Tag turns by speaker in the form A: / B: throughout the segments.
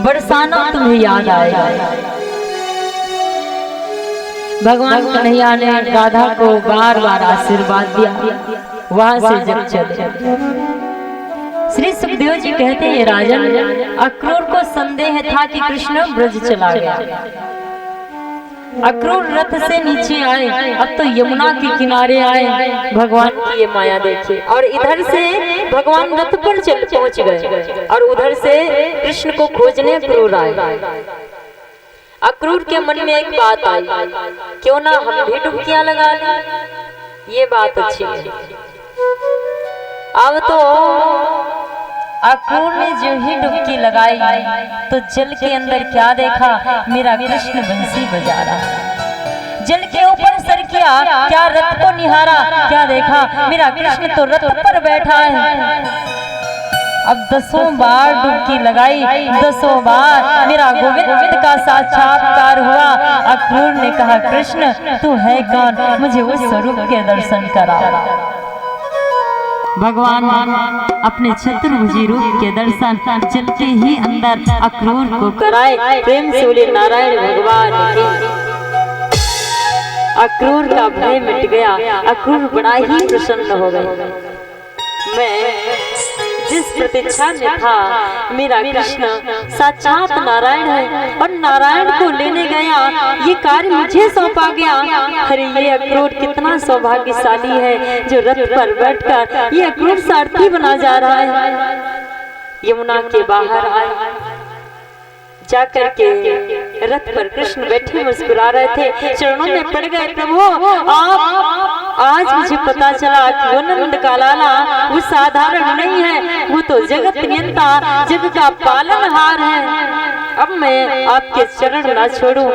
A: बरसाना तुम्हें याद आएगा। भगवान कन्हैया ने राधा को बार बार आशीर्वाद दिया। वहां से जब चले, श्री सुखदेव जी कहते हैं, राजन, अक्रूर को संदेह था कि कृष्ण ब्रज चला गया। अक्रूर रथ से नीचे आए, अब तो यमुना के किनारे आए। भगवान की ये माया देखिए। और इधर से भगवान रथ पर चल पहुंच गए और उधर से कृष्ण को खोजने अक्रूर आए। अक्रूर के मन में एक बात आई, क्यों ना हम भी डुबकियां लगा लें। ये बात अच्छी है। अब तो अक्रूर ने जो ही डुबकी लगाई तो जल के अंदर क्या देखा, मेरा कृष्ण बंसी बजा रहा। जल के ऊपर सर किया, क्या रथ को निहारा, क्या देखा, मेरा कृष्ण तो रथ पर बैठा है। अब 10 बार डुबकी लगाई, 10 बार मेरा गोविंद का साक्षात्कार हुआ। अक्रूर ने कहा, कृष्ण तू है कौन, मुझे उस स्वरूप के दर्शन करा। भगवान अपने चतुर्भुजी रूप के दर्शन चलते ही अंदर अक्रूर को कराए। प्रेम से बोले नारायण भगवान की। अक्रूर का भय मिट गया। अक्रूर बड़ा ही प्रसन्न हो गए। मैं जिस प्रतीक्षा में था, मेरा कृष्ण साक्षात नारायण है और नारायण को लेने गया, ये कार्य मुझे सौंपा गया। अरे ये अक्रूर कितना सौभाग्यशाली है जो रथ पर बैठकर ये अक्रूर सारथी बना जा रहा है। यमुना के बाहर आए, जाकर के रथ पर कृष्ण बैठे मुस्कुरा रहे थे, चरणों में पड़ गए। प्रभु आप, आज मुझे पता चला कि वो नंद का लाला वो साधारण नहीं है, वो तो जगत नियंता, जग का पालनहार है। अब मैं आपके चरण ना छोड़ूं।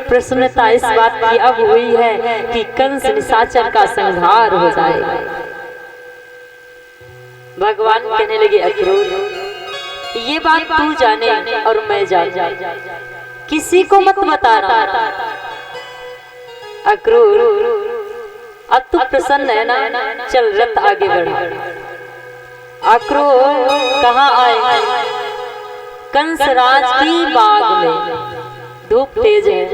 A: प्रसन्नता इस बात की अब हुई है कि कंस निशाचर का संहार हो जाएगा। भगवान कहने लगे, अक्रूर ये बात तू जाने और मैं जाने, किसी को मत बताना। अक्रूर अब तू प्रसन्न है ना, चल रथ आगे बढ़ा। अक्रूर कहाँ आए, कंसराज की बाग में। धूप तेज है।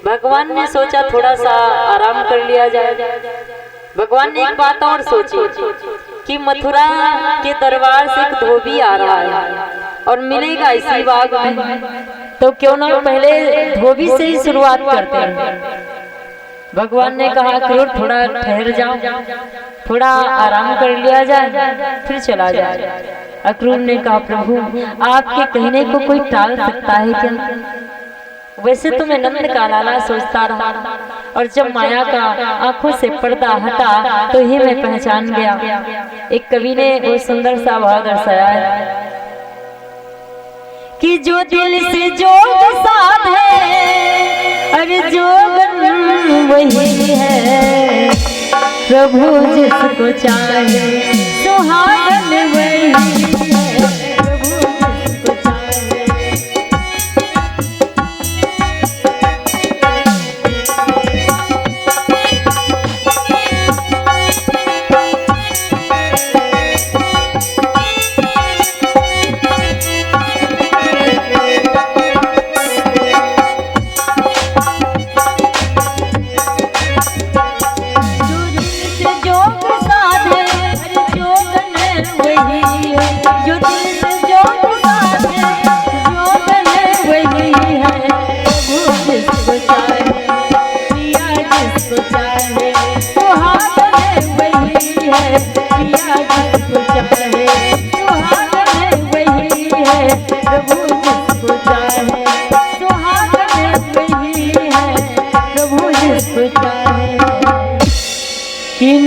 A: भगवान ने सोचा थोड़ा सा आराम कर लिया जाए। भगवान ने एक बात और सोची कि मथुरा के दरबार से एक धोबी आ रहा है और मिलेगा इसी बाग में, तो क्यों ना पहले धोबी से ही शुरुआत करते हैं। भगवान ने कहा, अक्रूर थोड़ा ठहर जाओ, थोड़ा आराम कर लिया जाए, फिर चला जाए। अक्रूर ने कहा, प्रभु आपके कहने को कोई टाल सकता है क्या? वैसे तो मैं नंद का लाला सोचता रहा और जब माया का आंखों से पर्दा हटा तो ही मैं पहचान गया। एक कवि ने वो सुंदर सा भाव दर्शाया है कि जो दिल से जोग साधे, अरे जोगन वही है, प्रभु जिसको चाहे सुहागन वही है।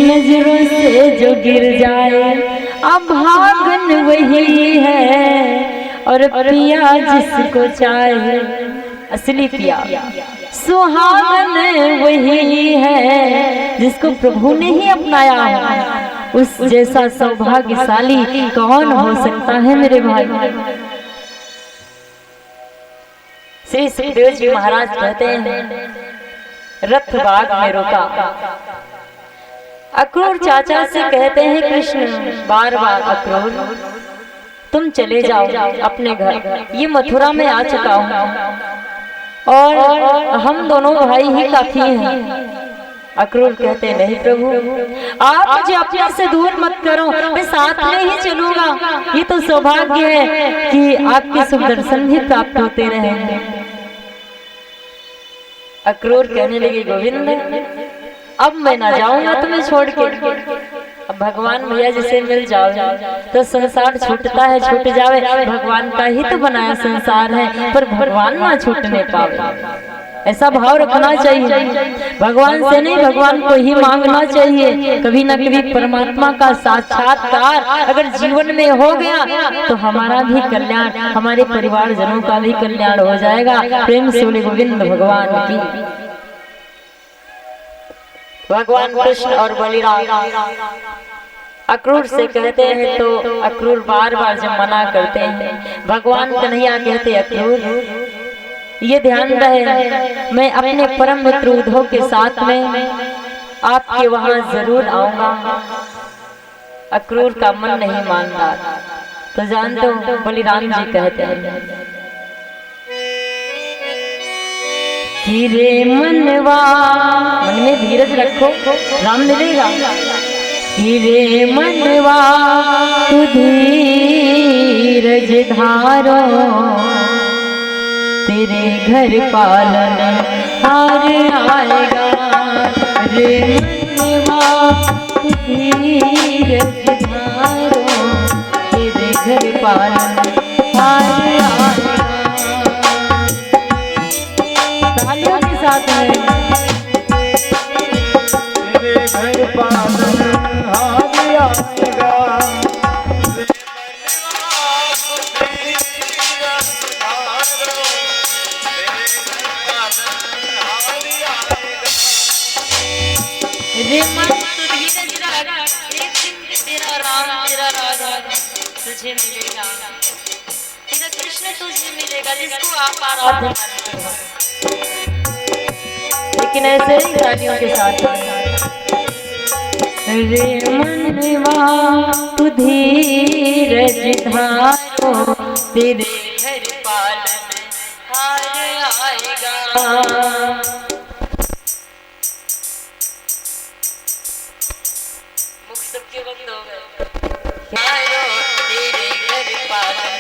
A: नजरों से जो गिर जाए अभागन वही है, और पिया जिसको चाहे असली पिया सुहागन वही है, जिसको प्रभु ने ही अपनाया है। उस जैसा सौभाग्यशाली कौन हो सकता है मेरे भाई। श्री सुखदेव जी महाराज कहते हैं, रथ बाग में रोका। अक्रूर चाचा से कहते हैं कृष्ण बार बार, अक्रूर तुम चले जाओ अपने घर, ये मथुरा में आ चुका हूँ और हम दोनों भाई ही काफी हैं। अक्रूर कहते नहीं प्रभु, आप मुझे अपने से दूर मत करो, मैं साथ में ही चलूंगा। ये तो सौभाग्य है कि आपके शुभ दर्शन भी प्राप्त होते रहेंगे। अक्रूर कहने लगे गोविंद, अब मैं ना जाऊंगा तुम्हें छोड़ के। अब भगवान भैया जिसे मिल जाओ तो संसार छूटता है, छूट जावे, भगवान का ही तो बनाया संसार है, पर भगवान ना छूटने पावे। ऐसा भाव रखना चाहिए, भगवान से नहीं भगवान को ही मांगना चाहिए। कभी न कभी परमात्मा का साक्षात्कार अगर जीवन में हो गया तो हमारा भी कल्याण, हमारे परिवार जनों का भी कल्याण हो जाएगा। प्रेम से बोले गोविंद भगवान की। भगवान कृष्ण और बलिराम अक्रूर से कहते हैं तो अक्रूर बार बार जब मना करते हैं, भगवान कन्हैया कहते अक्रूर ये ध्यान रहे, मैं अपने परम मित्र उद्धव के साथ में आपके वहां जरूर आऊंगा। अक्रूर का मन नहीं मान रहा, तो जानते हो बलिराम जी कहते हैं कि रे मनवा, मन में धीरज रखो, राम मिलेगा। कि रे मनवा तू धीरज धारो, तेरे घर पालन हार आएगा। रे मनवा तू धीरज धारो, तेरे घर पालन हार आएगा। तालियों के साथ में तेरे घर पालन हार आएगा। रे मन तू धीरज धारा, एक दिन तेरा राम तेरा राधा तुझे मिलेगा, तेरा कृष्ण तुझे मिलेगा जिसको आप आराधना करते हो। लेकिन ऐसे ही तालियों के साथ रे मनवा तू धीरज धारो, तेरे घर पालन हार आएगा। सबके वक्त हो गए, तेरे घर पालन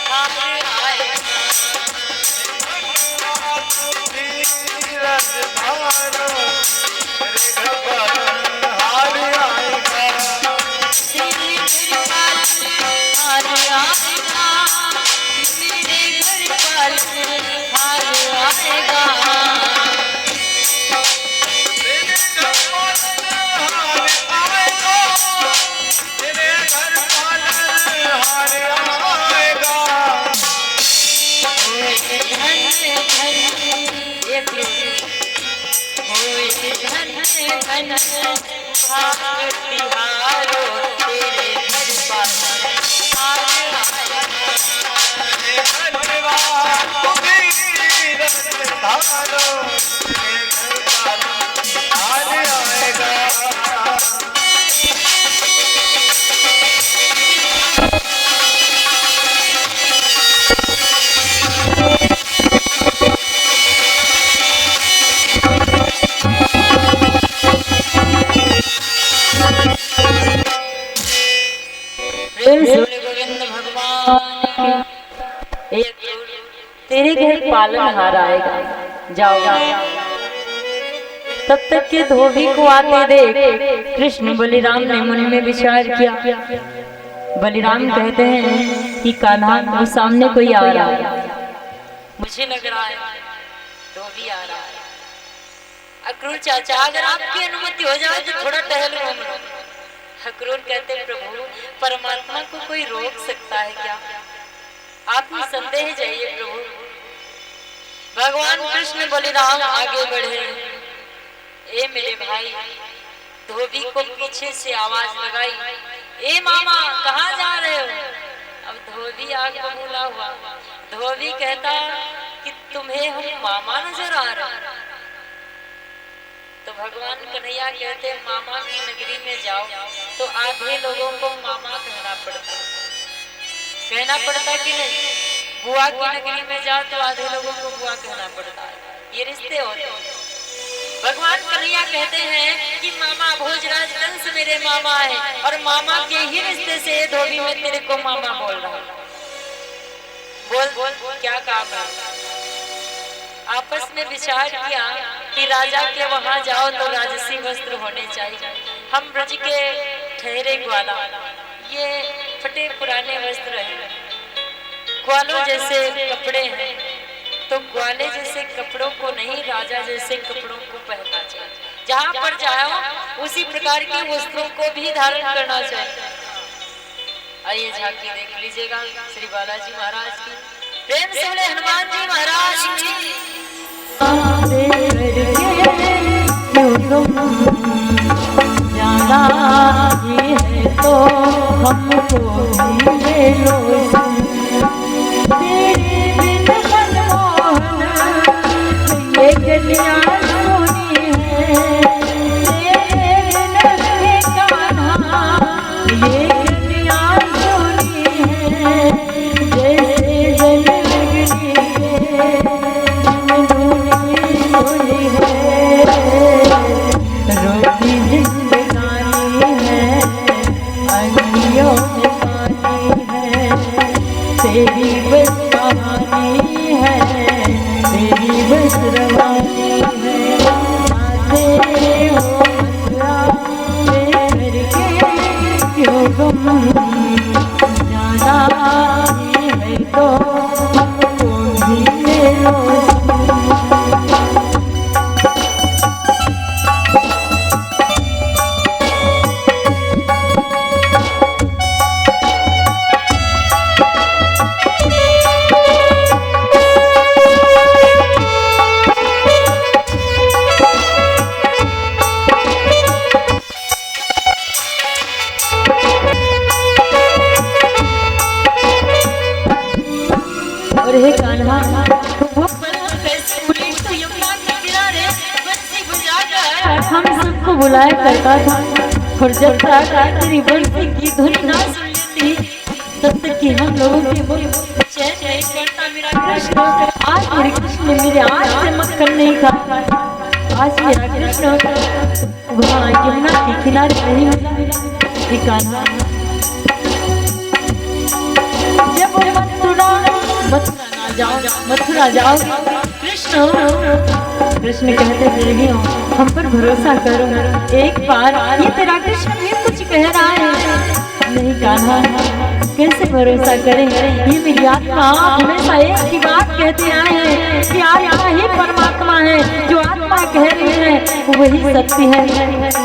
A: हार आएगा। गोविंद भगवान तेरे घर पालन हार आएगा, जाओ। तब तक के धोबी को आते देख कृष्ण बलिराम ने मन में विचार किया। बलिराम कहते हैं कि कान्हा वो सामने कोई आ रहा है, मुझे लग रहा है धोबी आ रहा है। अक्रूर चाचा अगर आपकी अनुमति हो जाए तो थोड़ा टहल घूम लो। अक्रूर कहते प्रभु परमात्मा को कोई रोक सकता है क्या? आप ही संदेह जाइए प्रभु। भगवान कृष्ण बलिराम आगे बढ़े। ए मेरे भाई, धोबी को पीछे से आवाज लगाई, ए मामा कहाँ जा रहे हो? अब धोबी आग बबूला हुआ। धोबी कहता कि तुम्हें हम मामा नजर आ रहे। तो भगवान कन्हैया कहते मामा की नगरी में जाओ तो आधे लोगों को मामा कहना पड़ता, कहना पड़ता कि नहीं? बुआ की नगरी में जाओ तो आधे लोगों को बुआ कहना पड़ता है। ये रिश्ते होते हैं। भगवान कन्हैया कहते हैं कि मामा भोजराज कंस मेरे मामा है, और मामा के ही रिश्ते से धोबी में तेरे को मामा बोल रहा हूं। बोल क्या काम है? आपस में विचार किया कि राजा के वहां जाओ तो राजसी वस्त्र होने चाहिए। हम ब्रज के ठहरे ग्वाला, ये फटे पुराने वस्त्र हैं, ग्वालों जैसे कपड़े हैं, तो ग्वाले जैसे कपड़ों को नहीं, राजा जैसे कपड़ों को पहनना चाहिए। जहाँ पर जाओ उसी प्रकार के वस्त्रों को भी धारण करना चाहिए। आइए झांकी देख लीजिएगा श्री बालाजी महाराज की। प्रेम से बोले हनुमान जी महाराज की। जाना ये है तो हमको ले लो, तेरे बिन मनमोहन ये गलियां सोनी है, तेरे बिन है कान्हा ये गलियां सोनी है, जैसे जल लगनी सोनी है, रोटी जिंदगानी है, अंगियों में पानी है, तेरी बस कहानी है, तेरी बस रवानी है, आते हो मथुरा में करके क्यों गुम, जाना ही है तो हमको भी ले लो। और हे कान्हा हम सबको बुलाया करता था, और जब तक तेरी बंसी की धुन ना सुन लेती तब तक कि हम लोगों के मुख चैन नहीं करता मेरा कृष्ण। आज मेरे कृष्ण ने मेरे आँख से मक्खन नहीं खाया, आज मेरा कृष्ण वहाँ यमुना के किनारे नहीं मिला। हे कान्हा जब मथुरा जाओ कृष्ण कहते देवी हो, हम पर भरोसा करो, एक बार ये तेरा कृष्ण भी कुछ कह रहा है। नहीं कान्हा कैसे भरोसा करें, ये मेरी आत्मा हमेशा एक ही बात कहते आए हैं कि आत्मा ही परमात्मा है, जो आत्मा कह रही है वही सत्य है।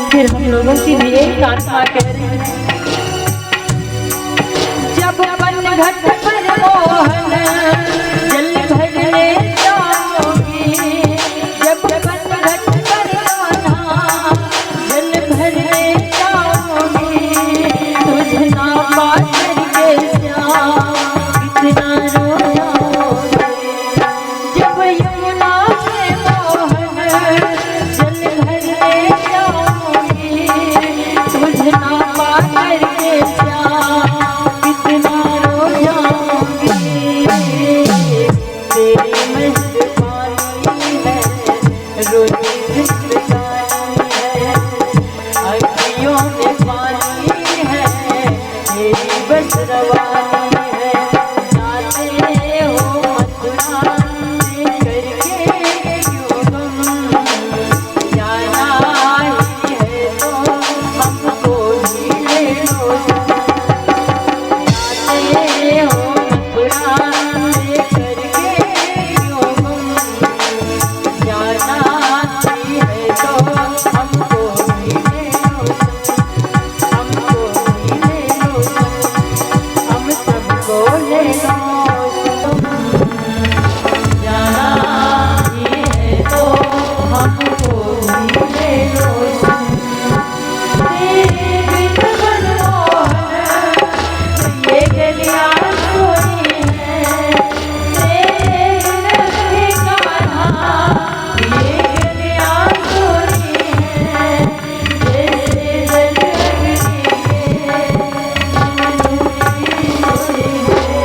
A: फिर हम लोगों की भी एक आत्मा कह रही है। जब अपन घट पर मोहन जल भरने जाओगी, जब अपन घट पर मोहना जल भरने जाओगी, तुझे ना पा करके श्याम कितना रो जाओगे। जब यमुना में मोहन जल भरने जाओगी, तुझे ना पा करके श्याम कितना रो जाओगी। तेरी मस्त पानी है, रोटी जिंदगानी है, अखियों में पानी है, तेरी बस रवानी है, जाते हो मथुरा से करके क्यों गुम, जाना ही है तो हमको ही ले लो, जाते हो मथुरा से करके क्यों गुम, जाना ही है तो हमको ही ले लो, हमको ही ले लो, हम सबको ले लो, जाना ही है तो हमको ही ले लो। तेरे बिन मनमोहन ये गलियां सोनी है, तेरे बिन है कान्हा ये गलियां सोनी है, जैसे जल लगनी है, सोनी है।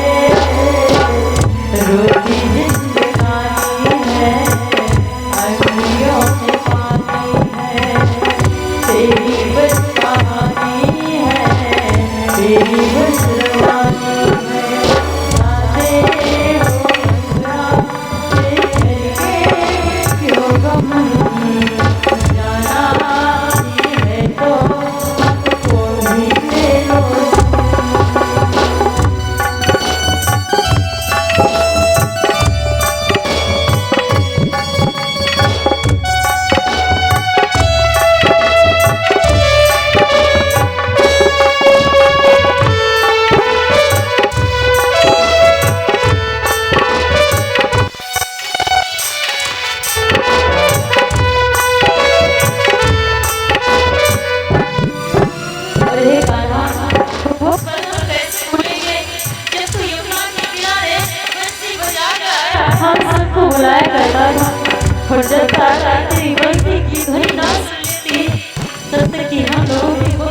A: बुलाया करता था और जब तक तेरी बंसी की ध्वनि ना सुन लेती तब तक कि हम लोगों को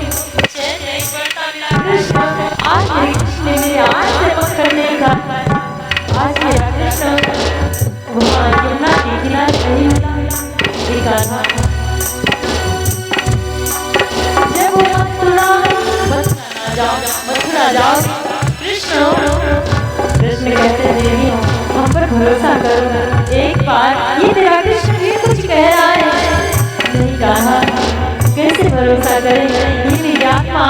A: चैन नहीं पड़ता मेरा कृष्ण। आज मेरे कृष्ण ने मेरे आँख से पकड़ने का आज मेरा कृष्ण वहाँ यमुना के किनारे नहीं देखा था। जब वो मथुरा जाओ कृष्ण कृष्ण कहते देवी हम पर भरोसा करो, एक बार ये तेरा कृष्ण भी कुछ कह रहा है। नहीं कहा कैसे भरोसा करें, ये मेरी आत्मा